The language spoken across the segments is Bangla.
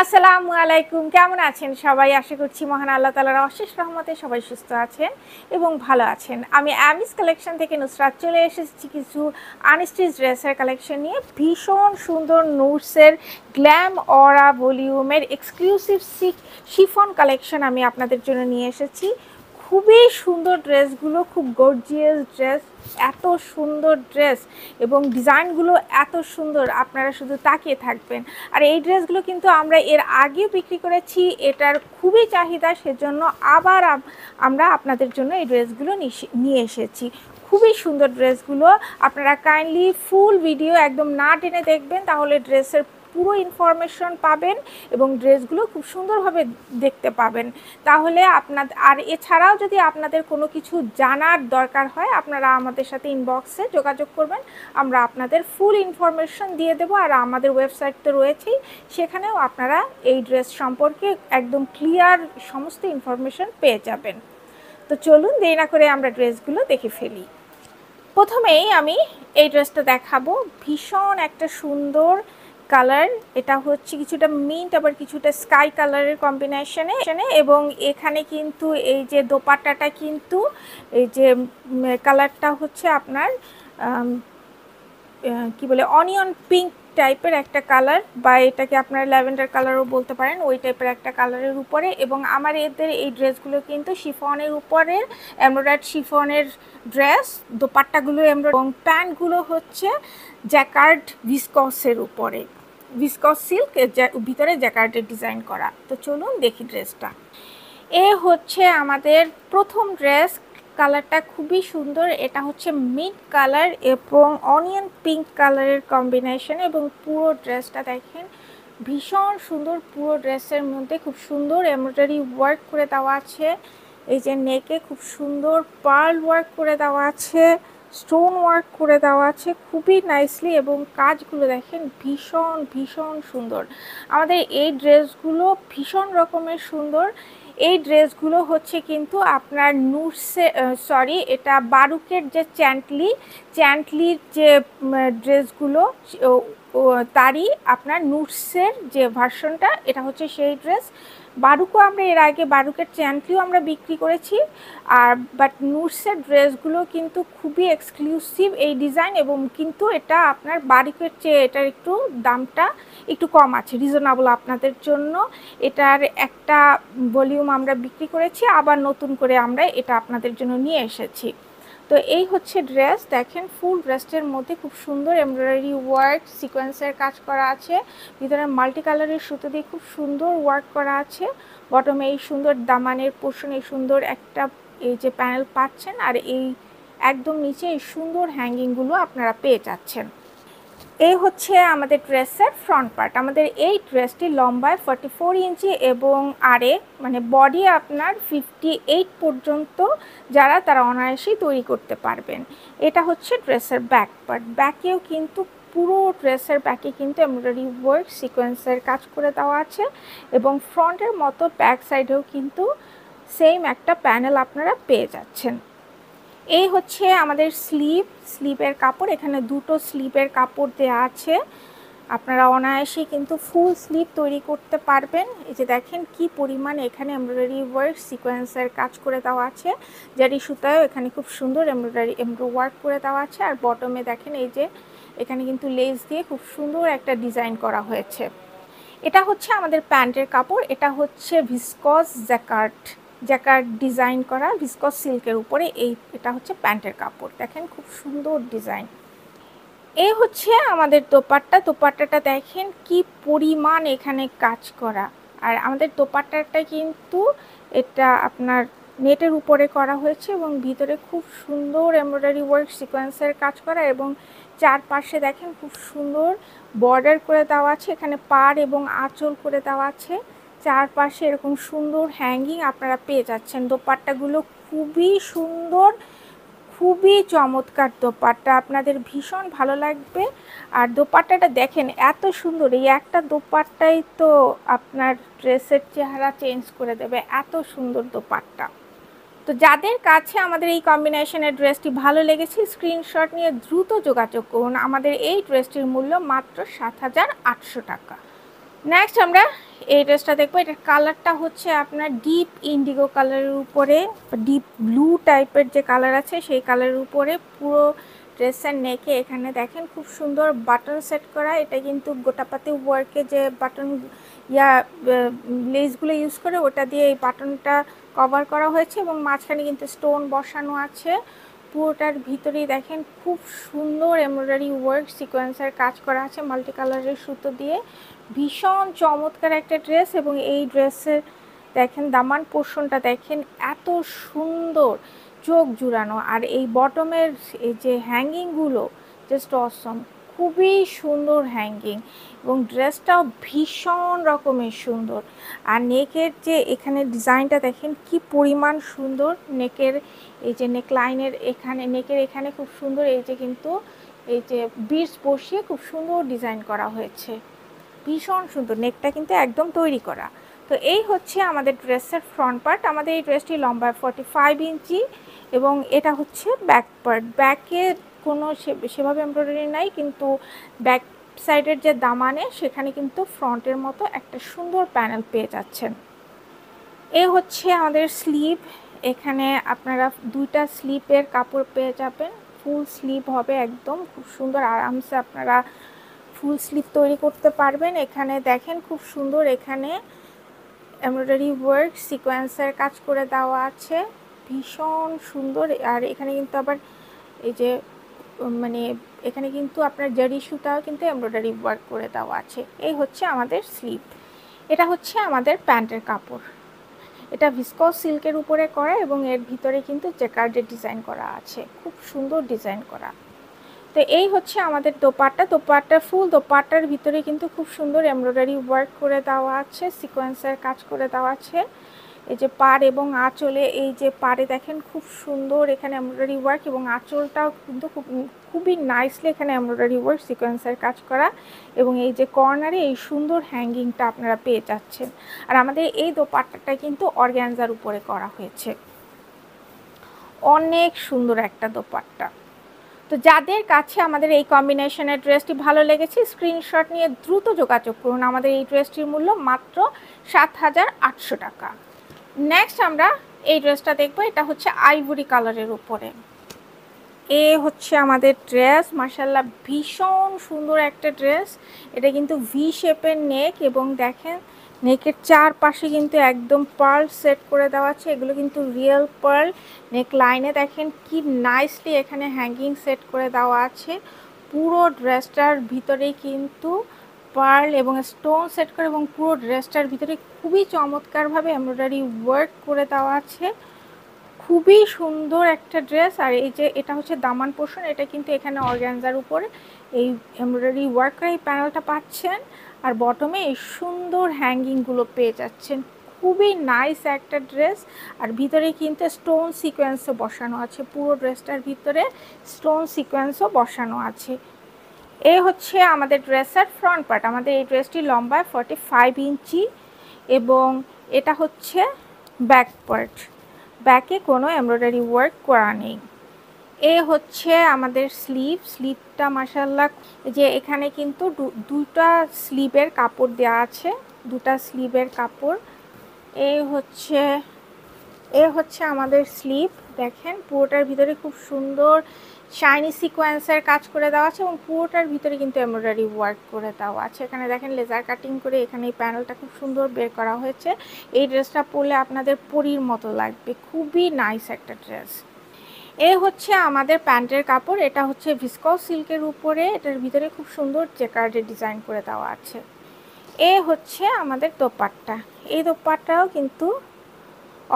আসসালামু আলাইকুম, কেমন আছেন সবাই? আশা করছি মহান আল্লাহ তাআলার অশেষ রহমতে সবাই সুস্থ আছেন এবং ভালো আছেন। আমি অ্যামিস কালেকশন থেকে নুসরাত চলে এসেছি কিছু আনস্টিচ ড্রেসের কালেকশন নিয়ে। ভীষণ সুন্দর নুটসের গ্ল্যাম অরা ভলিউমের এক্সক্লুসিভ শিফন কালেকশন আমি আপনাদের জন্য নিয়ে এসেছি। খুবই সুন্দর ড্রেসগুলো, খুব গর্জিয়াস ড্রেস, এত সুন্দর ড্রেস এবং ডিজাইনগুলো এত সুন্দর, আপনারা শুধু তাকিয়ে থাকবেন। আর এই ড্রেসগুলো কিন্তু আমরা এর আগেও বিক্রি করেছি, এটার খুবই চাহিদা, সেজন্য আবার আমরা আপনাদের জন্য এই ড্রেসগুলো নিয়ে এসেছি। খুবই সুন্দর ড্রেসগুলো, আপনারা কাইন্ডলি ফুল ভিডিও একদম না টেনে দেখবেন, তাহলে ড্রেসের পুরো ইনফরমেশন পাবেন এবং ড্রেসগুলো খুব সুন্দরভাবে দেখতে পাবেন। তাহলে আর এছাড়াও যদি আপনাদের কোনো কিছু জানার দরকার হয়, আপনারা আমাদের সাথে ইনবক্সে যোগাযোগ করবেন, আমরা আপনাদের ফুল ইনফরমেশন দিয়ে দেবো। আর আমাদের ওয়েবসাইট তো রয়েছেই, সেখানেও আপনারা এই ড্রেস সম্পর্কে একদম ক্লিয়ার সমস্ত ইনফরমেশন পেয়ে যাবেন। তো চলুন দেরি না করে আমরা ড্রেসগুলো দেখে ফেলি। প্রথমেই আমি এই ড্রেসটা দেখাবো, ভীষণ একটা সুন্দর কালার। এটা হচ্ছে কিছুটা মিন্ট আবার কিছুটা স্কাই কালারের কম্বিনেশনে, এবং এখানে কিন্তু এই যে দোপাট্টাটা কিন্তু এই যে কালারটা হচ্ছে আপনার কি বলে অনিয়ন পিঙ্ক টাইপের একটা কালার, বা এটাকে আপনারা ল্যাভেন্ডার কালারও বলতে পারেন, ওই টাইপের একটা কালারের উপরে। এবং আমার এদের এই ড্রেসগুলো কিন্তু শিফনের উপরে এমব্রয়ডারি শিফনের ড্রেস, দোপাট্টাগুলো এমব্রয়ডারি এবং প্যান্টগুলো হচ্ছে জ্যাকার্ড ভিসকসের উপরে, ভিসকস সিল্ক ভিতরে জ্যাকার্ডের ডিজাইন করা। তো চলুন দেখি ড্রেসটা। এ হচ্ছে আমাদের প্রথম ড্রেস, কালারটা খুবই সুন্দর। এটা হচ্ছে মিড কালার এবং অনিয়ন পিঙ্ক কালারের কম্বিনেশন, এবং পুরো ড্রেসটা দেখেন ভীষণ সুন্দর। পুরো ড্রেসের মধ্যে খুব সুন্দর এমব্রয়ডারি ওয়ার্ক করে দেওয়া আছে, এই যে নেকে খুব সুন্দর পার্ল ওয়ার্ক করে দেওয়া আছে, স্টোন ওয়ার্ক করে দেওয়া আছে খুবই নাইসলি, এবং কাজগুলো দেখেন ভীষণ ভীষণ সুন্দর। আমাদের এই ড্রেসগুলো ভীষণ রকমের সুন্দর। এই ড্রেসগুলো হচ্ছে কিন্তু আপনার এটা বারুকের যে চ্যান্টলির যে ড্রেসগুলো তারই আপনার নুটসের যে ভার্সনটা, এটা হচ্ছে সেই ড্রেস। বারুকও আমরা এর আগে বারুকের চ্যান্টলিও আমরা বিক্রি করেছি, আর বাট নুটসের ড্রেসগুলো কিন্তু খুবই এক্সক্লুসিভ এই ডিজাইন, এবং কিন্তু এটা আপনার বারুকের চেয়ে এটার একটু দামটা একটু কম আছে, রিজনেবল আপনাদের জন্য। এটার একটা ভলিউম আমরা বিক্রি করেছি, আবার নতুন করে আমরা এটা আপনাদের জন্য নিয়ে এসেছি। তো এই হচ্ছে ড্রেস, দেখেন ফুল ড্রেসের মধ্যে খুব সুন্দর এমব্রয়ডারি ওয়ার্ক সিকোয়েন্সের কাজ করা আছে, ভিতরে মাল্টি কালারের সুতো দিয়ে খুব সুন্দর ওয়ার্ক করা আছে। বটমে এই সুন্দর দামানের পোর্শন, এই সুন্দর একটা এই যে প্যানেল পাচ্ছেন, আর এই একদম নিচে এই সুন্দর হ্যাঙ্গিংগুলো আপনারা পেয়ে যাচ্ছেন। এই হচ্ছে আমাদের ড্রেসের ফ্রন্ট পার্ট। আমাদের এই ড্রেসটি লম্বায় 44 ইঞ্চি এবং আরে মানে বডি আপনার 58 পর্যন্ত, তারা অনায়াসেই তৈরি করতে পারবেন। এটা হচ্ছে ড্রেসের ব্যাক পার্ট। ব্যাকেও কিন্তু পুরো ড্রেসের ব্যাকে কিন্তু এমব্রয়ডারি ওয়ার্ক সিকোয়েন্সের কাজ করে দেওয়া আছে, এবং ফ্রন্টের মতো ব্যাক সাইডেও কিন্তু সেম একটা প্যানেল আপনারা পেয়ে যাচ্ছেন। এই হচ্ছে আমাদের স্লিপের কাপড়। এখানে দুটো স্লিপের কাপড় দেওয়া আছে, আপনারা অনায়াসে কিন্তু ফুল স্লিপ তৈরি করতে পারবেন। এই যে দেখেন কি পরিমাণ এখানে এমব্রয়ডারি ওয়ার্ক সিকোয়েন্সের কাজ করে দেওয়া আছে, জারি সুতায়ও এখানে খুব সুন্দর এমব্রয়ডারি ওয়ার্ক করে দেওয়া আছে। আর বটমে দেখেন এই যে এখানে কিন্তু লেস দিয়ে খুব সুন্দর একটা ডিজাইন করা হয়েছে। এটা হচ্ছে আমাদের প্যান্টের কাপড়। এটা হচ্ছে ভিসকস জ্যাকার্ড ডিজাইন করা ভিসকস সিল্কের উপরে এটা হচ্ছে প্যান্টের কাপড়, দেখেন খুব সুন্দর ডিজাইন। এই হচ্ছে আমাদের দোপাট্টাটা দেখেন কি পরিমাণ এখানে কাজ করা। আর আমাদের দোপাট্টাটা কিন্তু এটা আপনার নেটের উপরে করা হয়েছে, এবং ভিতরে খুব সুন্দর এমব্রয়ডারি ওয়ার্ক সিকোয়েন্সের কাজ করা, এবং চারপাশে দেখেন খুব সুন্দর বর্ডার করে দেওয়া আছে, এখানে পাড় এবং আঁচল করে দেওয়া আছে। চারপাশে এরকম সুন্দর হ্যাঙ্গিং আপনারা পেয়ে যাচ্ছেন। দোপাট্টাগুলো খুবই সুন্দর, খুবই চমৎকার দোপাট্টা, আপনাদের ভীষণ ভালো লাগবে। আর দোপাট্টাটা দেখেন এত সুন্দর, এই একটা দোপাট্টাই তো আপনার ড্রেসের চেহারা চেঞ্জ করে দেবে, এত সুন্দর দোপাট্টা। তো যাদের কাছে আমাদের এই কম্বিনেশনের ড্রেসটি ভালো লেগেছে, স্ক্রিনশট নিয়ে দ্রুত যোগাযোগ করুন। আমাদের এই ড্রেসটির মূল্য মাত্র ৭,৮০০ টাকা। নেক্সট আমরা এই ড্রেসটা দেখবো। এটার কালারটা হচ্ছে আপনার ডিপ ইন্ডিগো কালারের উপরে, ডিপ ব্লু টাইপের যে কালার আছে সেই কালারের উপরে পুরো ড্রেসের নেকে এখানে দেখেন খুব সুন্দর বাটন সেট করা। এটা কিন্তু গোটাপাতি ওয়ার্কে যে বাটন লেসগুলো ইউজ করে ওটা দিয়ে এই বাটনটা কভার করা হয়েছে এবং মাঝখানে কিন্তু স্টোন বসানো আছে। পুরোটার ভিতরেই দেখেন খুব সুন্দর এমব্রয়ডারি ওয়ার্ক সিকোয়েন্সের কাজ করা আছে মাল্টি কালারের সুতো দিয়ে। ভীষণ চমৎকার একটা ড্রেস এবং এই ড্রেসের দেখেন দামান পোর্শনটা দেখেন এত সুন্দর, চোখ জুড়ানো। আর এই বটমের এই যে হ্যাঙ্গিংগুলো জাস্ট অসম, খুবই সুন্দর হ্যাঙ্গিং এবং ড্রেসটাও ভীষণ রকমের সুন্দর। আর নেকের যে এখানে ডিজাইনটা দেখেন কি পরিমাণ সুন্দর। নেকের এই যে নেক লাইনের এখানে, নেকের এখানে খুব সুন্দর এই যে কিন্তু এই যে বিটস বসিয়ে খুব সুন্দর ডিজাইন করা হয়েছে, ভীষণ সুন্দর। নেকটা কিন্তু একদম তৈরি করা। তো এই হচ্ছে আমাদের ড্রেসের ফ্রন্ট পার্ট। আমাদের এই ড্রেসটি লম্বা 45 ইঞ্চি এবং এটা হচ্ছে ব্যাক পার্ট। ব্যাকে কোনো সেভাবে এমব্রয়ডারি নাই, কিন্তু ব্যাক সাইডের যে দামানে সেখানে কিন্তু ফ্রন্টের মতো একটা সুন্দর প্যানেল পেয়ে যাচ্ছেন। এ হচ্ছে আমাদের স্লিভ। এখানে আপনারা দুইটা স্লিপের কাপড় পেয়ে যাবেন, ফুল স্লিভ হবে একদম, খুব সুন্দর আরামসে আপনারা ফুল স্লিভ তৈরি করতে পারবেন। এখানে দেখেন খুব সুন্দর এখানে এমব্রয়ডারি ওয়ার্ক সিকোয়েন্সের কাজ করে দেওয়া আছে, ভীষণ সুন্দর। আর এখানে কিন্তু আবার এই যে মানে এখানে কিন্তু আপনার জারি সুতাও কিন্তু এমব্রয়ডারি ওয়ার্ক করে দেওয়া আছে। এই হচ্ছে আমাদের স্লিভ। এটা হচ্ছে আমাদের প্যান্টের কাপড়। এটা ভিসকস সিল্কের উপরে করা এবং এর ভিতরে কিন্তু জ্যাকার্ডের ডিজাইন করা আছে, খুব সুন্দর ডিজাইন করা। তো এই হচ্ছে আমাদের দোপাট্টা। দোপাট্টা ফুল দোপাট্টার ভিতরে কিন্তু খুব সুন্দর এমব্রয়ডারি ওয়ার্ক করে দেওয়া আছে, সিকোয়েন্সের কাজ করে দেওয়া আছে। এই যে পাড় এবং আঁচলে, এই যে পাড়ে দেখেন খুব সুন্দর এখানে এমব্রয়ডারি ওয়ার্ক এবং আঁচলটাও কিন্তু খুবই নাইসলি এখানে এমব্রয়ডারি ওয়ার্ক সিকোয়েন্সের কাজ করা এবং এই যে কর্নারে এই সুন্দর হ্যাঙ্গিংটা আপনারা পেয়ে যাচ্ছেন। আর আমাদের এই দোপাট্টাটা কিন্তু অর্গ্যানজার উপরে করা হয়েছে, অনেক সুন্দর একটা দোপাট্টা। তো যাদের কাছে আমাদের এই কম্বিনেশনের ড্রেসটি ভালো লেগেছে স্ক্রিনশট নিয়ে দ্রুত যোগাযোগ করুন। আমাদের এই ড্রেসটির মূল্য মাত্র 7,800 টাকা। নেক্সট আমরা এই ড্রেসটা দেখবো। এটা হচ্ছে আইভরি কালারের উপরে। এ হচ্ছে আমাদের ড্রেস, মাশাআল্লাহ ভীষণ সুন্দর একটা ড্রেস। এটা কিন্তু ভি শেপের নেক এবং দেখেন নেকের চারপাশে কিন্তু একদম পার্ল সেট করে দেওয়া আছে, এগুলো কিন্তু রিয়েল পার্ল। নেক লাইনে দেখেন কি নাইসলি এখানে হ্যাঙ্গিং সেট করে দেওয়া আছে। পুরো ড্রেসটার ভিতরেই কিন্তু পার্ল এবং স্টোন সেট করে এবং পুরো ড্রেসটার ভিতরে খুবই চমৎকারভাবে এমব্রয়ডারি ওয়ার্ক করে দেওয়া আছে, খুবই সুন্দর একটা ড্রেস। আর এই যে এটা হচ্ছে দামান পোর্শন, এটা কিন্তু এখানে অর্গ্যানজার উপরে এই এমব্রয়ডারি ওয়ার্ক করা এই প্যানেলটা পাচ্ছেন আর বটমে এই সুন্দর হ্যাঙ্গিংগুলো পেয়ে যাচ্ছেন, খুবই নাইস একটা ড্রেস। আর ভিতরে কিন্তু স্টোন সিকোয়েন্সও বসানো আছে, পুরো ড্রেসটার ভিতরে স্টোন সিকোয়েন্সও বসানো আছে। এই হচ্ছে আমাদের ড্রেসের ফ্রন্ট পার্ট। আমাদের এই ড্রেসটি লম্বায় 45 ইঞ্চি এবং এটা হচ্ছে ব্যাক পার্ট। ব্যাকে কোনো এমব্রয়ডারি ওয়ার্ক করা নেই। এ হচ্ছে আমাদের স্লিভ। স্লিভটা মাশাআল্লাহ যে এখানে কিন্তু দুটা স্লিভের কাপড় দেওয়া আছে, দুটা স্লিভের কাপড়। এ হচ্ছে আমাদের স্লিভ। দেখেন পুরোটার ভিতরে খুব সুন্দর শাইনি সিকোয়েন্সের কাজ করে দেওয়া আছে এবং পুরোটার ভিতরে কিন্তু এমব্রয়ডারি ওয়ার্ক করে দেওয়া আছে। এখানে দেখেন লেজার কাটিং করে এখানে এই প্যানেলটা খুব সুন্দর বের করা হয়েছে। এই ড্রেসটা পরলে আপনাদের পরীর মতো লাগবে, খুবই নাইস একটা ড্রেস। এ হচ্ছে আমাদের প্যান্টের কাপড়। এটা হচ্ছে ভিসকস সিল্কের উপরে, এটার ভিতরে খুব সুন্দর জ্যাকার্ডের ডিজাইন করে দেওয়া আছে। এ হচ্ছে আমাদের দোপাট্টা। এই দোপাট্টাও কিন্তু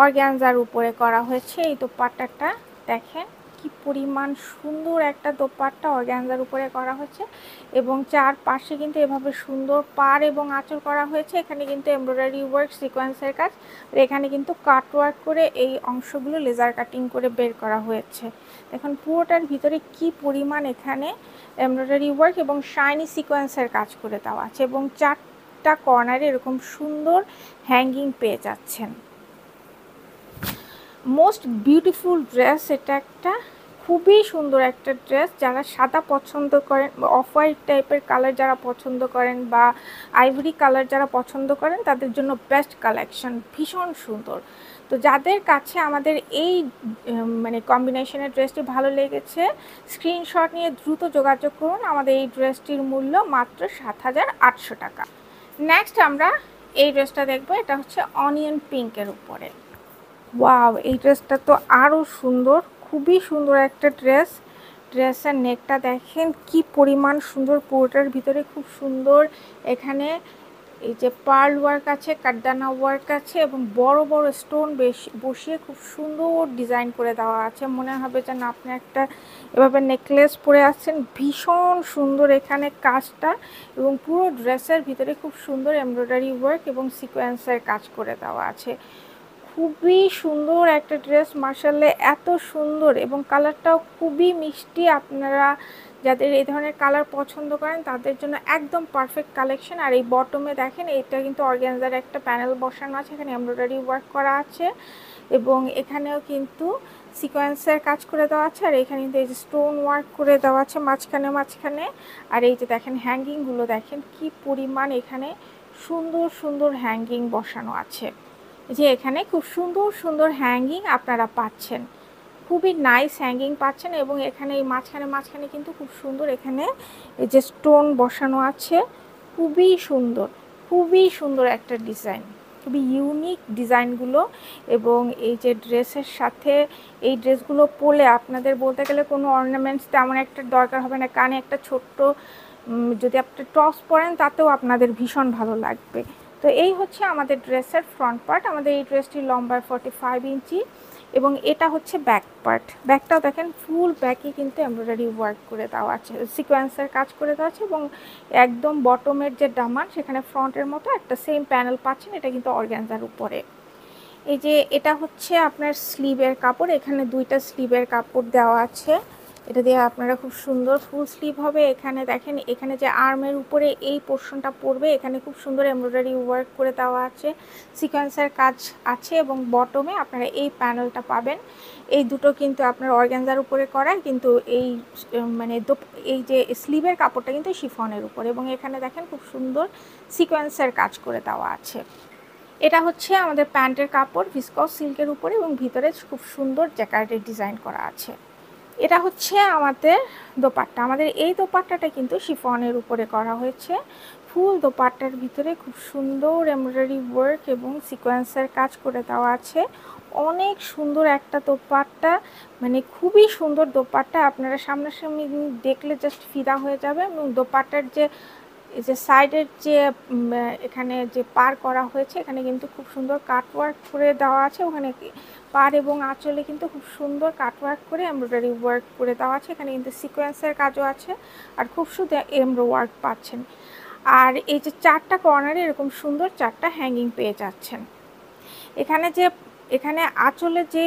অর্গ্যানজার উপরে করা হয়েছে। এই দোপাট্টাটা দেখেন কি পরিমাণ সুন্দর একটা দোপাট্টা অর্গ্যানজার উপরে করা হয়েছে এবং চারপাশে কিন্তু এভাবে সুন্দর পাড় এবং আঁচল করা হয়েছে। এখানে কিন্তু এমব্রয়ডারি ওয়ার্ক সিকোয়েন্সের কাজ, এখানে কিন্তু কাট ওয়ার্ক করে এই অংশগুলো লেজার কাটিং করে বের করা হয়েছে। দেখুন পুরোটার ভিতরে কি পরিমাণ এখানে এমব্রয়ডারি ওয়ার্ক এবং শাইনি সিকোয়েন্সের কাজ করে দেওয়া আছে এবং চারটা কর্নারে এরকম সুন্দর হ্যাঙ্গিং পেয়ে যাচ্ছেন। মোস্ট বিউটিফুল ড্রেস এটা একটা, খুবই সুন্দর একটা ড্রেস। যারা সাদা পছন্দ করেন, অফ হোয়াইট টাইপের কালার যারা পছন্দ করেন বা আইভরি কালার যারা পছন্দ করেন তাদের জন্য বেস্ট কালেকশন, ভীষণ সুন্দর। তো যাদের কাছে আমাদের এই মানে কম্বিনেশনের ড্রেসটি ভালো লেগেছে, স্ক্রিনশট নিয়ে দ্রুত যোগাযোগ করুন। আমাদের এই ড্রেসটির মূল্য মাত্র 7,800 টাকা। নেক্সট আমরা এই ড্রেসটা দেখবো। এটা হচ্ছে অনিয়ন পিঙ্কের উপরে। ওয়াও, এই ড্রেসটা তো আরও সুন্দর, খুবই সুন্দর একটা ড্রেস। ড্রেসের নেকটা দেখেন কি পরিমাণ সুন্দর, পুরোটার ভিতরে খুব সুন্দর এখানে এই যে পার্ল ওয়ার্ক আছে, কাঠদানা ওয়ার্ক আছে এবং বড় বড় স্টোন বসিয়ে খুব সুন্দর ডিজাইন করে দেওয়া আছে। মনে হবে যেন আপনি একটা এভাবে নেকলেস পরে আছেন। ভীষণ সুন্দর এখানে কাজটা, এবং পুরো ড্রেসের ভিতরে খুব সুন্দর এমব্রয়ডারি ওয়ার্ক এবং সিকোয়েন্সের কাজ করে দেওয়া আছে। খুবই সুন্দর একটা ড্রেস, মার্শাল্লাহ এত সুন্দর, এবং কালারটাও খুবই মিষ্টি। আপনারা যাদের এই ধরনের কালার পছন্দ করেন তাদের জন্য একদম পারফেক্ট কালেকশন। আর এই বটমে দেখেন, এটা কিন্তু অর্গানজার একটা প্যানেল বসানো আছে, এখানে এমব্রয়ডারি ওয়ার্ক করা আছে এবং এখানেও কিন্তু সিকোয়েন্সের কাজ করে দেওয়া আছে। আর এখানে কিন্তু এই যে স্টোন ওয়ার্ক করে দেওয়া আছে মাঝখানে মাঝখানে। আর এই যে দেখেন হ্যাঙ্গিংগুলো দেখেন কি পরিমাণ, এখানে সুন্দর সুন্দর হ্যাঙ্গিং বসানো আছে। যে এখানে খুব সুন্দর সুন্দর হ্যাঙ্গিং আপনারা পাচ্ছেন, খুবই নাইস হ্যাঙ্গিং পাচ্ছেন। এবং এখানে এই মাঝখানে মাঝখানে কিন্তু খুব সুন্দর এখানে এই যে স্টোন বসানো আছে, খুবই সুন্দর, খুবই সুন্দর একটা ডিজাইন, খুবই ইউনিক ডিজাইনগুলো। এবং এই যে ড্রেসের সাথে এই ড্রেসগুলো পরলে আপনাদের বলতে গেলে কোনো অর্নামেন্টস তেমন একটা দরকার হবে না। কানে একটা ছোট্ট যদি আপনি টপস পরেন তাতেও আপনাদের ভীষণ ভালো লাগবে। তো এই হচ্ছে আমাদের ড্রেসের ফ্রন্ট পার্ট। আমাদের এই ড্রেসটির লম্বায় 45 ইঞ্চি এবং এটা হচ্ছে ব্যাক পার্ট। ব্যাকটাও দেখেন ফুল ব্যাকে কিন্তু এমব্রয়ডারি ওয়ার্ক করে দেওয়া আছে, সিকোয়েন্সের কাজ করে দেওয়া আছে এবং একদম বটমের যে দামান সেখানে ফ্রন্টের মতো একটা সেম প্যানেল পাচ্ছেন। এটা কিন্তু অর্গানজার উপরে। এই যে এটা হচ্ছে আপনার স্লিভের কাপড়, এখানে দুইটা স্লিভের কাপড় দেওয়া আছে। এটা দিয়ে আপনারা খুব সুন্দর ফুল স্লিভ হবে। এখানে দেখেন, এখানে যে আর্মের উপরে এই পোর্শনটা পড়বে এখানে খুব সুন্দর এমব্রয়ডারি ওয়ার্ক করে দেওয়া আছে, সিকোয়েন্সের কাজ আছে এবং বটমে আপনারা এই প্যানেলটা পাবেন। এই দুটো কিন্তু আপনার অর্গানজার উপরে করা, কিন্তু এই মানে এই যে স্লিভের কাপড়টা কিন্তু শিফনের উপরে, এবং এখানে দেখেন খুব সুন্দর সিকোয়েন্সের কাজ করে দেওয়া আছে। এটা হচ্ছে আমাদের প্যান্টের কাপড়, ভিসকস সিল্কের উপরে এবং ভিতরে খুব সুন্দর জ্যাকার্ডের ডিজাইন করা আছে। এটা হচ্ছে আমাদের দোপাট্টা। আমাদের এই দোপাট্টাটা কিন্তু শিফনের উপরে করা হয়েছে। ফুল দোপাট্টার ভিতরে খুব সুন্দর এমব্রয়ডারি ওয়ার্ক এবং সিকোয়েন্সের কাজ করে দেওয়া আছে। অনেক সুন্দর একটা দোপাট্টা, মানে খুবই সুন্দর দোপাট্টা। আপনারা সামনাসামনি দেখলে জাস্ট ফিদা হয়ে যাবে। এবং দোপাট্টার যে এই যে সাইডের যে এখানে যে পার করা হয়েছে এখানে কিন্তু খুব সুন্দর কাটওয়ার্ক করে দেওয়া আছে। ওখানে পার এবং আঁচলে কিন্তু খুব সুন্দর কাটওয়ার্ক করে এমব্রয়ডারি ওয়ার্ক করে দেওয়া আছে। এখানে কিন্তু সিকোয়েন্সের কাজও আছে আর খুব সুন্দর এমব্রো ওয়ার্ক পাচ্ছেন। আর এই যে চারটা কর্নারে এরকম সুন্দর চারটা হ্যাঙ্গিং পেয়ে যাচ্ছেন। এখানে আঁচলে যে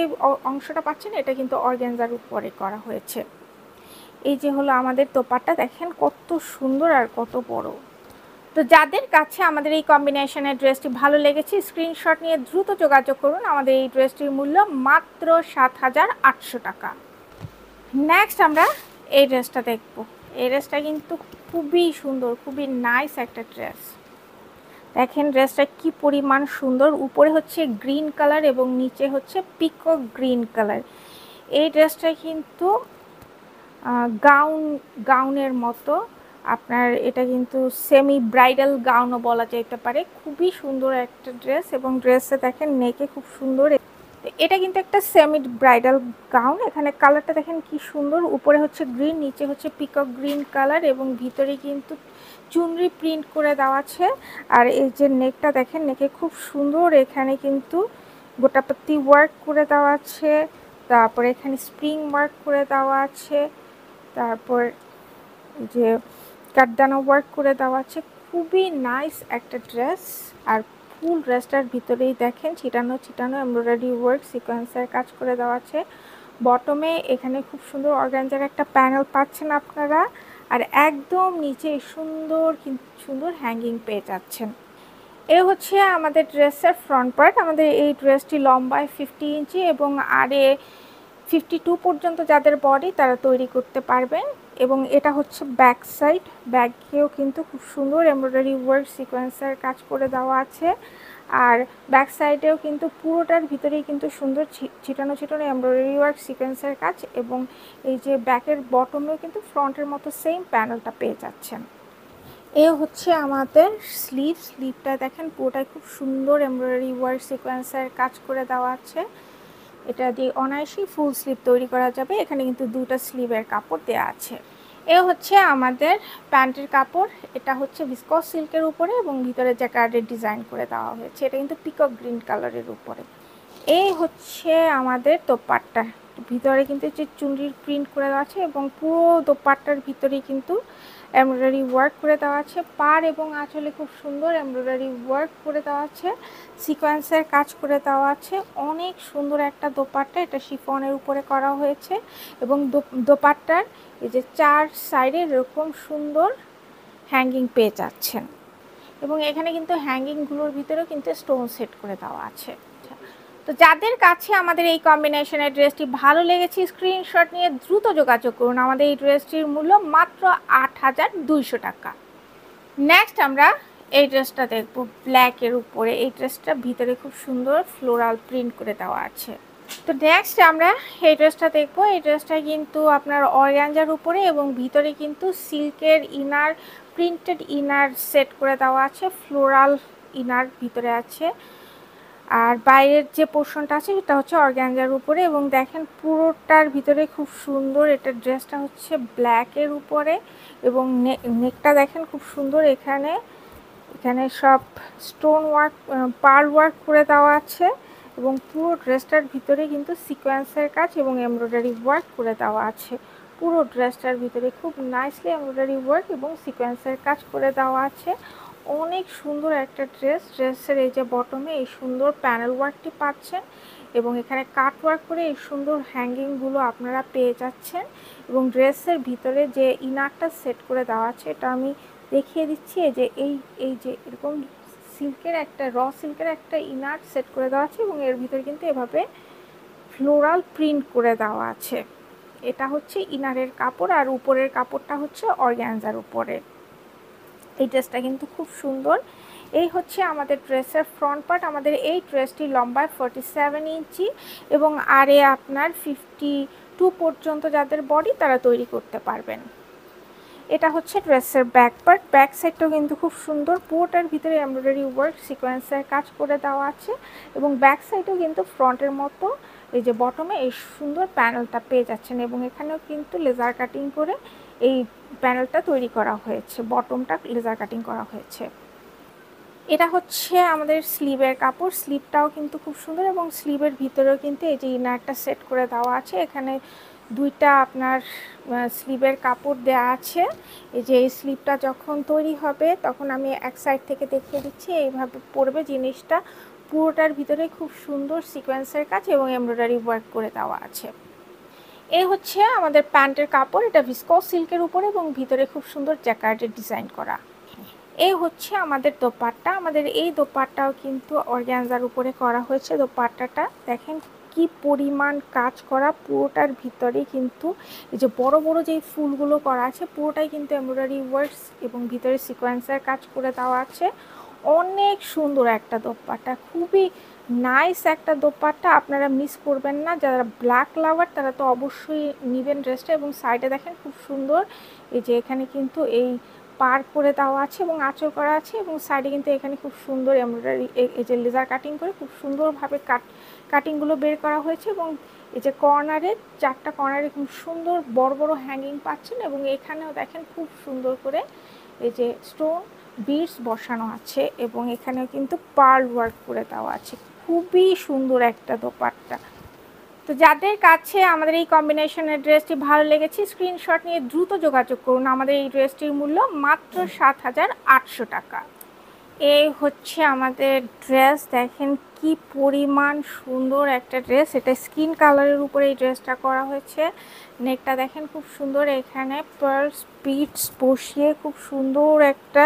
অংশটা পাচ্ছেন এটা কিন্তু অর্গানজার উপরে করা হয়েছে। এই যে হলো আমাদের দোপাট্টা, দেখেন কত সুন্দর আর কত বড়। তো যাদের কাছে আমাদের এই কম্বিনেশনের ড্রেসটি ভালো লেগেছে স্ক্রিনশট নিয়ে দ্রুত যোগাযোগ করুন। আমাদের এই ড্রেসটির মূল্য মাত্র 7,800 টাকা। নেক্সট আমরা এই ড্রেসটা দেখব। এই ড্রেসটা কিন্তু খুবই সুন্দর, খুবই নাইস একটা ড্রেস। দেখেন ড্রেসটা কি পরিমাণ সুন্দর, উপরে হচ্ছে গ্রিন কালার এবং নিচে হচ্ছে পিকক গ্রিন কালার। এই ড্রেসটা কিন্তু গাউনের মতো আপনার, এটা কিন্তু সেমি ব্রাইডাল গাউনও বলা যেতে পারে। খুবই সুন্দর একটা ড্রেস এবং ড্রেসে দেখেন নেকে খুব সুন্দর। এটা কিন্তু একটা সেমি ব্রাইডাল গাউন। এখানে কালারটা দেখেন কি সুন্দর, উপরে হচ্ছে গ্রিন, নিচে হচ্ছে পিকক গ্রিন কালার এবং ভিতরে কিন্তু চুনরি প্রিন্ট করে দেওয়া আছে। আর এই যে নেকটা দেখেন, নেকে খুব সুন্দর, এখানে কিন্তু গোটাপত্তি ওয়ার্ক করে দেওয়া আছে, তারপরে এখানে স্প্রিং ওয়ার্ক করে দেওয়া আছে, তারপর যে কাঠদানা ওয়ার্ক করে দেওয়া আছে। খুবই নাইস একটা ড্রেস। আর ফুল ড্রেসটার ভিতরেই দেখেন ছিটানো ছিটানো এমব্রয়ডারি ওয়ার্ক সিকোয়েন্সের কাজ করে দেওয়া আছে। বটমে এখানে খুব সুন্দর অর্গানজার একটা প্যানেল পাচ্ছেন আপনারা, আর একদম নিচে সুন্দর সুন্দর হ্যাঙ্গিং পেয়ে যাচ্ছেন। এ হচ্ছে আমাদের ড্রেসের ফ্রন্ট পার্ট। আমাদের এই ড্রেসটি লম্বায় 50 ইঞ্চি এবং আরে 52 পর্যন্ত যাদের বডি তারা তৈরি করতে পারবেন। এবং এটা হচ্ছে ব্যাক সাইড, ব্যাকেও কিন্তু খুব সুন্দর এমব্রয়ডারি ওয়ার্ক সিকোয়েন্সের কাজ করে দেওয়া আছে। আর ব্যাক সাইডেও কিন্তু পুরোটার ভিতরেই কিন্তু সুন্দর ছিটানো ছিটানো এমব্রয়ডারি ওয়ার্ক সিকোয়েন্সের কাজ, এবং এই যে ব্যাকের বটমেও কিন্তু ফ্রন্টের মতো সেম প্যানেলটা পেয়ে যাচ্ছেন। এ হচ্ছে আমাদের স্লিভটা দেখেন পুরোটাই খুব সুন্দর এমব্রয়ডারি ওয়ার্ক সিকোয়েন্সের কাজ করে দেওয়া আছে। এটা দিয়ে অনায়াসেই ফুল স্লিভ তৈরি করা যাবে। এখানে কিন্তু দুটো স্লিভের কাপড় দেওয়া আছে। এ হচ্ছে আমাদের প্যান্টের কাপড়। এটা হচ্ছে ভিসকস সিল্কের উপরে এবং ভিতরে জ্যাকার্ডের ডিজাইন করে দেওয়া হয়েছে। এটা কিন্তু পিকক গ্রিন কালারের উপরে। এই হচ্ছে আমাদের দোপাট্টা, ভিতরে কিন্তু যে চুনরির প্রিন্ট করে দেওয়া আছে এবং পুরো দোপাট্টার ভিতরেই কিন্তু এমব্রয়ডারি ওয়ার্ক করে দেওয়া আছে। পাড় এবং আঁচলে খুব সুন্দর এমব্রয়ডারি ওয়ার্ক করে দেওয়া আছে, সিকোয়েন্সের কাজ করে দেওয়া আছে। অনেক সুন্দর একটা দোপাট্টা, এটা শিফনের উপরে করা হয়েছে এবং দোপাট্টার এই যে চার সাইডে এরকম সুন্দর হ্যাঙ্গিং পেয়ে যাচ্ছেন এবং এখানে কিন্তু হ্যাঙ্গিংগুলোর ভিতরেও কিন্তু স্টোন সেট করে দেওয়া আছে। তো যাদের কাছে আমাদের এই কম্বিনেশনের ড্রেসটি ভালো লেগেছে স্ক্রিনশট নিয়ে দ্রুত যোগাযোগ করুন। আমাদের এই ড্রেসটির মূল্য মাত্র ৮,২০০ টাকা। নেক্সট আমরা এই ড্রেসটা দেখব ব্ল্যাকের উপরে। এই ড্রেসটা ভিতরে খুব সুন্দর ফ্লোরাল প্রিন্ট করে দেওয়া আছে। তো নেক্সট আমরা এই ড্রেসটা দেখব। এই ড্রেসটা কিন্তু আপনার অর্গানজার উপরে এবং ভিতরে কিন্তু সিল্কের ইনার, প্রিন্টেড ইনার সেট করে দেওয়া আছে, ফ্লোরাল ইনার ভিতরে আছে। আর বাইরের যে পোর্শনটা আছে সেটা হচ্ছে অর্গানজার উপরে এবং দেখেন পুরোটার ভিতরে খুব সুন্দর। এটা ড্রেসটা হচ্ছে ব্ল্যাকের উপরে এবং নেকটা দেখেন খুব সুন্দর। এখানে সব স্টোন ওয়ার্ক, পার্ল ওয়ার্ক করে দেওয়া আছে এবং পুরো ড্রেসটার ভিতরে কিন্তু সিকোয়েন্সের কাজ এবং এমব্রয়ডারি ওয়ার্ক করে দেওয়া আছে। পুরো ড্রেসটার ভিতরে খুব নাইসলি এমব্রয়ডারি ওয়ার্ক এবং সিকোয়েন্সের কাজ করে দেওয়া আছে। অনেক সুন্দর একটা ড্রেসের এই যে বটমে এই সুন্দর প্যানেল ওয়ার্কটি পাচ্ছেন এবং এখানে কাট ওয়ার্ক করে এই সুন্দর হ্যাঙ্গিংগুলো আপনারা পেয়ে যাচ্ছেন এবং ড্রেসের ভিতরে যে ইনারটা সেট করে দেওয়া আছে এটা আমি দেখিয়ে দিচ্ছি। এই যে এরকম সিল্কের একটা সিল্কের একটা ইনার সেট করে দেওয়া আছে এবং এর ভিতরে কিন্তু এভাবে ফ্লোরাল প্রিন্ট করে দেওয়া আছে। এটা হচ্ছে ইনারের কাপড় আর উপরের কাপড়টা হচ্ছে অর্গানজার উপরে। এই ড্রেসটা কিন্তু খুব সুন্দর। এই হচ্ছে আমাদের ড্রেসের ফ্রন্ট পার্ট। আমাদের এই ড্রেসটি লম্বায় 47 ইঞ্চি এবং আরে আপনার 52 পর্যন্ত যাদের বডি তারা তৈরি করতে পারবেন। এটা হচ্ছে ড্রেসের ব্যাক পার্ট। ব্যাক সাইডটাও কিন্তু খুব সুন্দর, পুরোটার ভিতরে এমব্রয়ডারি ওয়ার্ক সিকোয়েন্সের কাজ করে দেওয়া আছে এবং ব্যাক সাইডেও কিন্তু ফ্রন্টের মতো এই যে বটমে এই সুন্দর প্যানেলটা পেয়ে যাচ্ছেন এবং এখানেও কিন্তু লেজার কাটিং করে এই প্যানেলটা তৈরি করা হয়েছে, বটমটা লেজার কাটিং করা হয়েছে। এটা হচ্ছে আমাদের স্লিভের কাপড়। স্লিভটাও কিন্তু খুব সুন্দর এবং স্লিভের ভিতরেও কিন্তু এই যে ইনারটা সেট করে দেওয়া আছে। এখানে দুইটা আপনার স্লিভের কাপড় দেওয়া আছে। এই যে এই স্লিভটা যখন তৈরি হবে তখন আমি এক সাইড থেকে দেখিয়ে দিচ্ছি, এইভাবে পড়বে জিনিসটা। পুরোটার ভিতরে খুব সুন্দর সিকোয়েন্সের কাজ এবং এমব্রয়ডারি ওয়ার্ক করে দেওয়া আছে। এই হচ্ছে আমাদের প্যান্টের কাপড়। এটা ভিসকস সিল্কের উপরে এবং ভিতরে খুব সুন্দর জ্যাকার্ডের ডিজাইন করা। এই হচ্ছে আমাদের দোপাট্টা। আমাদের এই দোপাট্টাও কিন্তু অর্গানজার উপরে করা হয়েছে। দোপাট্টাটা দেখেন কি পরিমাণ কাজ করা, পুরোটার ভিতরে কিন্তু এই যে বড় বড় যে ফুলগুলো করা আছে পুরোটাই কিন্তু এমব্রয়ডারি ওয়ার্কস এবং ভিতরে সিকোয়েন্সের কাজ করে দেওয়া আছে। অনেক সুন্দর একটা দোপাট্টা, খুবই নাইস একটা দোপাট্টা, আপনারা মিস করবেন না। যারা ব্ল্যাক লাভার তারা তো অবশ্যই নেবেন ড্রেসটা। এবং সাইডে দেখেন খুব সুন্দর এই যে এখানে কিন্তু এই পার করে দেওয়া আছে এবং আঁচল করা আছে এবং সাইডে কিন্তু এখানে খুব সুন্দর এমব্রয়ডারি এই যে লেজার কাটিং করে খুব সুন্দরভাবে কাটিংগুলো বের করা হয়েছে এবং এই যে কর্নারে চারটা কর্নারে খুব সুন্দর বড় বড় হ্যাঙ্গিং পাচ্ছেন এবং এখানেও দেখেন খুব সুন্দর করে এই যে স্টোন বিডস বসানো আছে এবং এখানেও কিন্তু পার্ল ওয়ার্ক করে দেওয়া আছে। খুবই সুন্দর একটা দোপাট্টা। তো যাদের কাছে আমাদের এই কম্বিনেশনের ড্রেসটি ভালো লেগেছে স্ক্রিনশট নিয়ে দ্রুত যোগাযোগ করুন। আমাদের এই ড্রেসটির মূল্য মাত্র ৭,৮০০ টাকা। এই হচ্ছে আমাদের ড্রেস। দেখেন কি পরিমাণ সুন্দর একটা ড্রেস। এটা স্কিন কালারের উপরে এই ড্রেসটা করা হয়েছে। নেকটা দেখেন খুব সুন্দর, এখানে পার্লস বিডস বসিয়ে খুব সুন্দর একটা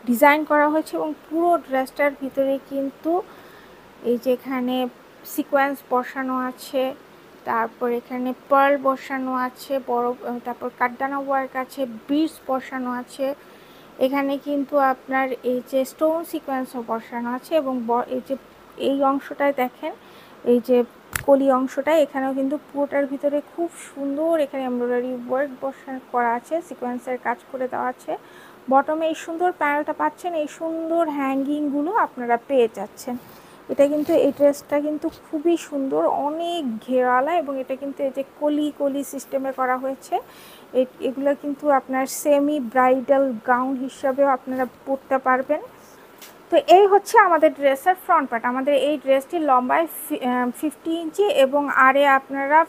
ডিজাইন করা হয়েছে এবং পুরো ড্রেসটার ভিতরে কিন্তু এই যেখানে সিকোয়েন্স বসানো আছে তারপর এখানে পার্ল বসানো আছে বড়, তারপর কাঠদানা ওয়ার্ক আছে, বিটস বসানো আছে। এখানে কিন্তু আপনার এই যে স্টোন সিকোয়েন্সও বসানো আছে এবং এই যে এই অংশটায় দেখেন, এই যে কলি অংশটা, এখানেও কিন্তু পুরোটার ভিতরে খুব সুন্দর এখানে এমব্রয়ডারি ওয়ার্ক করা আছে, সিকোয়েন্সের কাজ করে দেওয়া আছে। বটমে এই সুন্দর প্যানেলটা পাচ্ছেন, এই সুন্দর হ্যাঙ্গিংগুলো আপনারা পেয়ে যাচ্ছেন। এটা কিন্তু এই ড্রেসটা কিন্তু খুবই সুন্দর, অনেক ঘেরালা, এবং এটা কিন্তু এই যে কলি কলি সিস্টেমে করা হয়েছে। এগুলো কিন্তু আপনার সেমি ব্রাইডাল গাউন হিসাবেও আপনারা পরতে পারবেন। তো এই হচ্ছে আমাদের ড্রেসের ফ্রন্ট পার্ট। আমাদের এই ড্রেসটি লম্বায় 50 ইঞ্চি এবং আরে আপনারা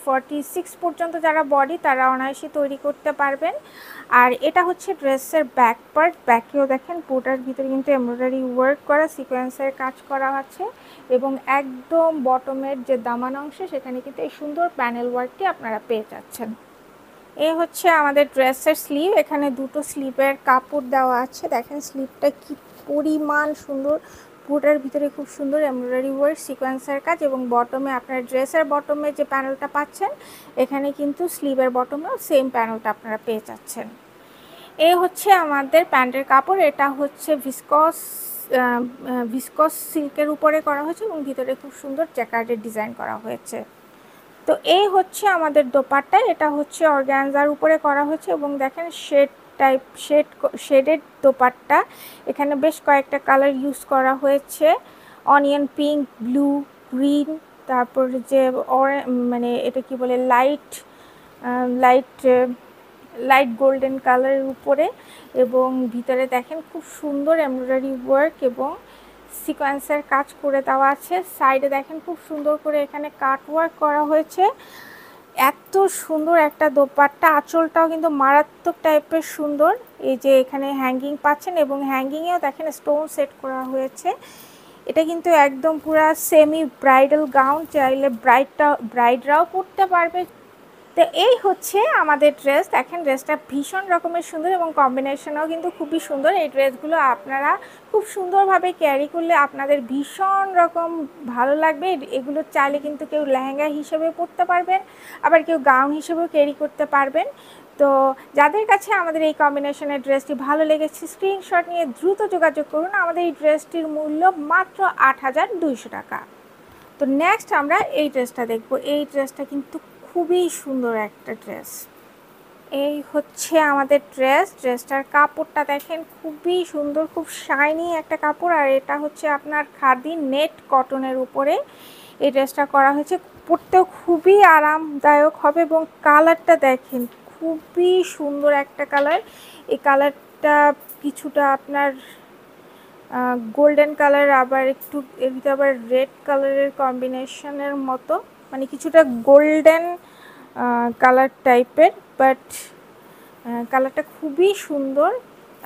46 পর্যন্ত যারা বডি তারা অনায়াসে তৈরি করতে পারবেন। আর এটা হচ্ছে ড্রেসের ব্যাক পার্ট। ব্যাকেও দেখেন পুরোটার ভিতরে কিন্তু এমব্রয়ডারি ওয়ার্ক করা, সিকোয়েন্সের কাজ করা আছে এবং একদম বটমের যে দামান অংশ সেখানে কিন্তু এই সুন্দর প্যানেল ওয়ার্কটি আপনারা পেয়ে যাচ্ছেন। এই হচ্ছে আমাদের ড্রেসের স্লিভ। এখানে দুটো স্লিভের কাপড় দেওয়া আছে, দেখেন স্লিভটা কি পরিমাণ সুন্দর, পুরোটার ভিতরে খুব সুন্দর এমব্রয়ডারি ওয়ার্ক, সিকোয়েন্সের কাজ এবং বটমে আপনার ড্রেসের বটমে যে প্যানেলটা পাচ্ছেন এখানে কিন্তু স্লিভের বটমেও সেম প্যানেলটা আপনারা পেয়ে যাচ্ছেন। এই হচ্ছে আমাদের প্যান্টের কাপড়। এটা হচ্ছে ভিসকস সিল্কের উপরে করা হয়েছে এবং ভিতরে খুব সুন্দর জ্যাকার্ডের ডিজাইন করা হয়েছে। তো এই হচ্ছে আমাদের দোপাট্টা। এটা হচ্ছে অর্গানজার উপরে করা হয়েছে এবং দেখেন শেডেড দোপাট্টা। এখানে বেশ কয়েকটা কালার ইউজ করা হয়েছে, অনিয়ন পিঙ্ক, ব্লু, গ্রিন, তারপর যে মানে এটা কি বলে লাইট লাইট লাইট গোল্ডেন কালারের উপরে, এবং ভিতরে দেখেন খুব সুন্দর এমব্রয়ডারি ওয়ার্ক এবং সিকোয়েন্সের কাজ করে দেওয়া আছে। সাইডে দেখেন খুব সুন্দর করে এখানে কাট ওয়ার্ক করা হয়েছে। এত সুন্দর একটা দোপাট্টা, আঁচলটাও কিন্তু মারাত্মক টাইপের সুন্দর। এই যে এখানে হ্যাঙ্গিং পাচ্ছেন এবং হ্যাঙ্গিংয়েও দেখেন স্টোন সেট করা হয়েছে। এটা কিন্তু একদম পুরা সেমি ব্রাইডাল গাউন, চাইলে ব্রাইডরাও পরতে পারবে। তো এই হচ্ছে আমাদের ড্রেস। দেখেন ড্রেসটা ভীষণ রকমের সুন্দর এবং কম্বিনেশনও কিন্তু খুবই সুন্দর। এই ড্রেসগুলো আপনারা খুব সুন্দরভাবে ক্যারি করলে আপনাদের ভীষণ রকম ভালো লাগবে। এগুলো চাইলে কিন্তু কেউ লেহেঙ্গা হিসেবে পরতে পারবেন, আবার কেউ গাউন হিসেবেও ক্যারি করতে পারবেন। তো যাদের কাছে আমাদের এই কম্বিনেশনের ড্রেসটি ভালো লেগেছে স্ক্রিনশট নিয়ে দ্রুত যোগাযোগ করুন। আমাদের এই ড্রেসটির মূল্য মাত্র 8200 টাকা। তো নেক্সট আমরা এই ড্রেসটা দেখব। এই ড্রেসটা কিন্তু খুবই সুন্দর একটা ড্রেস। এই হচ্ছে আমাদের ড্রেসটার কাপড়টা দেখেন খুবই সুন্দর, খুব শাইনি একটা কাপড়। আর এটা হচ্ছে আপনার খাদি নেট কটনের উপরে এই ড্রেসটা করা হয়েছে। পরতেও খুবই আরামদায়ক হবে এবং কালারটা দেখেন খুবই সুন্দর একটা কালার। এই কালারটা কিছুটা আপনার গোল্ডেন কালার, আবার একটু এর ভিতরে আবার রেড কালারের কম্বিনেশনের মতো, মানে কিছুটা গোল্ডেন কালার টাইপের, বাট কালারটা খুবই সুন্দর,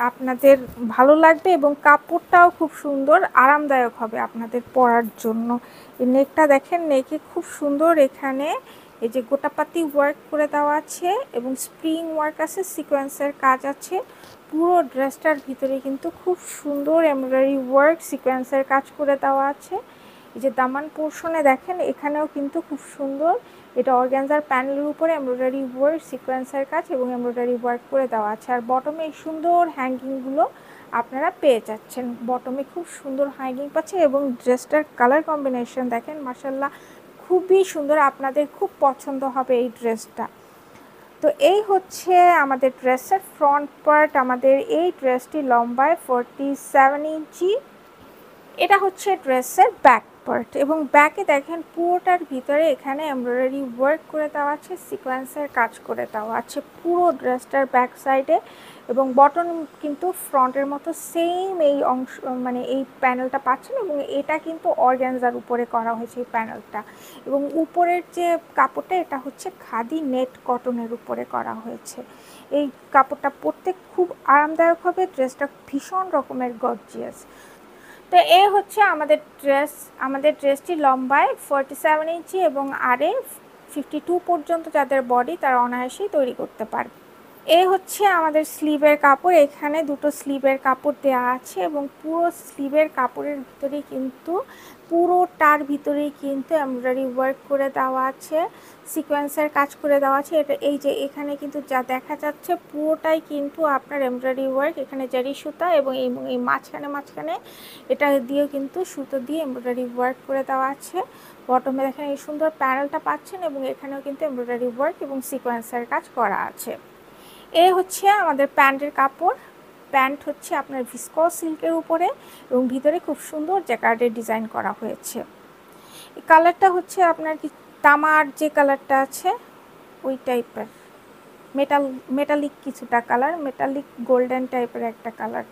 আপনাদের ভালো লাগবে এবং কাপড়টাও খুব সুন্দর, আরামদায়ক হবে আপনাদের পরার জন্য। এই নেকটা দেখেন, নেকে খুব সুন্দর এখানে এই যে গোটাপাতি ওয়ার্ক করে দেওয়া আছে এবং স্প্রিং ওয়ার্ক আছে, সিকোয়েন্সের কাজ আছে। পুরো ড্রেসটার ভিতরে কিন্তু খুব সুন্দর এমব্রয়ডারি ওয়ার্ক, সিকোয়েন্সের কাজ করে দেওয়া আছে। এই যে দামান পোর্শনে দেখেন এখানেও কিন্তু খুব সুন্দর, এটা অর্গানজার প্যানেলের উপরে এমব্রয়ডারি ওয়ার্ক, সিকোয়েন্সের কাজ এবং এমব্রয়ডারি ওয়ার্ক করে দেওয়া আছে। আর বটমে এই সুন্দর হ্যাঙ্গিংগুলো আপনারা পেয়ে যাচ্ছেন। বটমে খুব সুন্দর হ্যাঙ্গিং পাচ্ছে এবং ড্রেসটার কালার কম্বিনেশন দেখেন মাশাআল্লাহ খুবই সুন্দর, আপনাদের খুব পছন্দ হবে এই ড্রেসটা। তো এই হচ্ছে আমাদের ড্রেসের ফ্রন্ট পার্ট। আমাদের এই ড্রেসটি লম্বায় 47 ইঞ্চি। এটা হচ্ছে ড্রেসের ব্যাক পার্ট এবং ব্যাকে দেখেন পুরোটার ভিতরে এখানে এমব্রয়ডারি ওয়ার্ক করে দেওয়া আছে, সিকোয়েন্সের কাজ করে দেওয়া আছে পুরো ড্রেসটার ব্যাক সাইডে, এবং বটন কিন্তু ফ্রন্টের মতো সেম এই অংশ, মানে এই প্যানেলটা পাচ্ছেন এবং এটা কিন্তু অর্গানজার উপরে করা হয়েছে এই প্যানেলটা, এবং উপরের যে কাপড়টা এটা হচ্ছে খাদি নেট কটনের উপরে করা হয়েছে। এই কাপড়টা পরতে খুব আরামদায়ক হবে, ড্রেসটা ভীষণ রকমের গর্জিয়াস। তো এই হচ্ছে আমাদের ড্রেসটি লম্বায় 47 ইঞ্চি এবং আরে 52 পর্যন্ত যাদের বডি তারা অনায়াসেই তৈরি করতে পারবে। এই হচ্ছে আমাদের স্লিভের কাপড়। এখানে দুটো স্লিভের কাপড় দেওয়া আছে এবং পুরো স্লিভের কাপড়ের ভিতরে কিন্তু পুরোটার ভিতরেই কিন্তু এমব্রয়ডারি ওয়ার্ক করে দেওয়া আছে, সিকোয়েন্সের কাজ করে দেওয়া আছে। এটা এই যে এখানে কিন্তু যা দেখা যাচ্ছে পুরোটাই কিন্তু আপনার এমব্রয়ডারি ওয়ার্ক। এখানে জারি সুতা এবং এই মাঝখানে এটা দিয়েও কিন্তু সুতো দিয়ে এমব্রয়ডারি ওয়ার্ক করে দেওয়া আছে। বটমে দেখেন এই সুন্দর প্যানেলটা পাচ্ছেন এবং এখানেও কিন্তু এমব্রয়ডারি ওয়ার্ক এবং সিকোয়েন্সের কাজ করা আছে। এই হচ্ছে আমাদের প্যান্টের কাপড়। প্যান্ট হচ্ছে আপনার ভিসকস সিল্কের উপরে এবং ভিতরে খুব সুন্দর জ্যাকার্ডের ডিজাইন করা হয়েছে। এই কালারটা হচ্ছে আপনার কি তামার যে কালারটা আছে ওই টাইপের, মেটালিক কিছুটা কালার, মেটালিক গোল্ডেন টাইপের একটা কালার।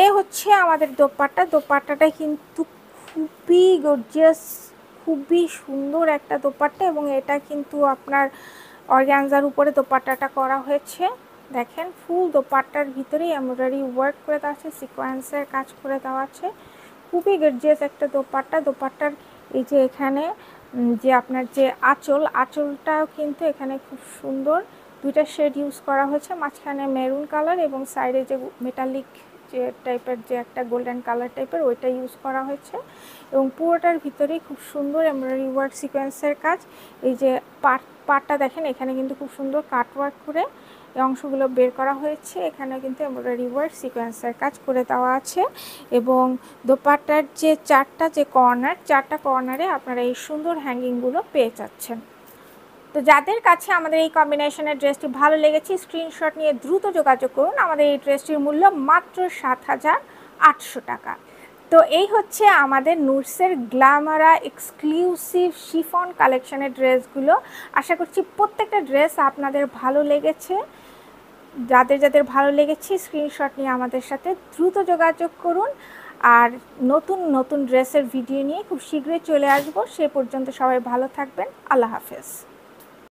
এ হচ্ছে আমাদের দোপাট্টাটা কিন্তু খুবই গর্জিয়াস, খুবই সুন্দর একটা দোপাট্টা এবং এটা কিন্তু আপনার অর্গানজার উপরে দোপাট্টাটা করা হয়েছে। দেখেন ফুল দোপাট্টার ভিতরেই এমব্রয়ডারি ওয়ার্ক করে দেওয়া আছে, সিকোয়েন্সের কাজ করে দেওয়া আছে। খুবই গর্জিয়াস একটা দোপাট্টার এই যে এখানে যে আপনার যে আঁচলটাও কিন্তু এখানে খুব সুন্দর দুইটা শেড ইউজ করা হয়েছে, মাঝখানে মেরুন কালার এবং সাইডে যে মেটালিক যে টাইপের যে একটা গোল্ডেন কালার টাইপের ওইটা ইউজ করা হয়েছে এবং পুরোটার ভিতরেই খুব সুন্দর এমব্রয়ডারি ওয়ার্ক সিকোয়েন্সের কাজ। এই যে পাটটা দেখেন এখানে কিন্তু খুব সুন্দর কাট ওয়ার্ক করে এই অংশগুলো বের করা হয়েছে। এখানেও কিন্তু এমব্রয়ডারি ওয়ার্ক সিকোয়েন্সের কাজ করে দেওয়া আছে এবং দোপাট্টার যে চারটা কর্নারে আপনারা এই সুন্দর হ্যাঙ্গিংগুলো পেয়ে যাচ্ছেন। তো যাদের কাছে আমাদের এই কম্বিনেশনের ড্রেসটি ভালো লেগেছে স্ক্রিনশট নিয়ে দ্রুত যোগাযোগ করুন। আমাদের এই ড্রেসটির মূল্য মাত্র ৭,৮০০ টাকা। তো এই হচ্ছে আমাদের নুটসের গ্ল্যামারা এক্সক্লুসিভ শিফন কালেকশনের ড্রেসগুলো। আশা করছি প্রত্যেকটা ড্রেস আপনাদের ভালো লেগেছে। যাদের ভালো লেগেছে স্ক্রিনশট নিয়ে আমাদের সাথে দ্রুত যোগাযোগ করুন। আর নতুন ড্রেসের ভিডিও নিয়ে খুব শীঘ্রই চলে আসবো। সে পর্যন্ত সবাই ভালো থাকবেন। আল্লাহ হাফেজ।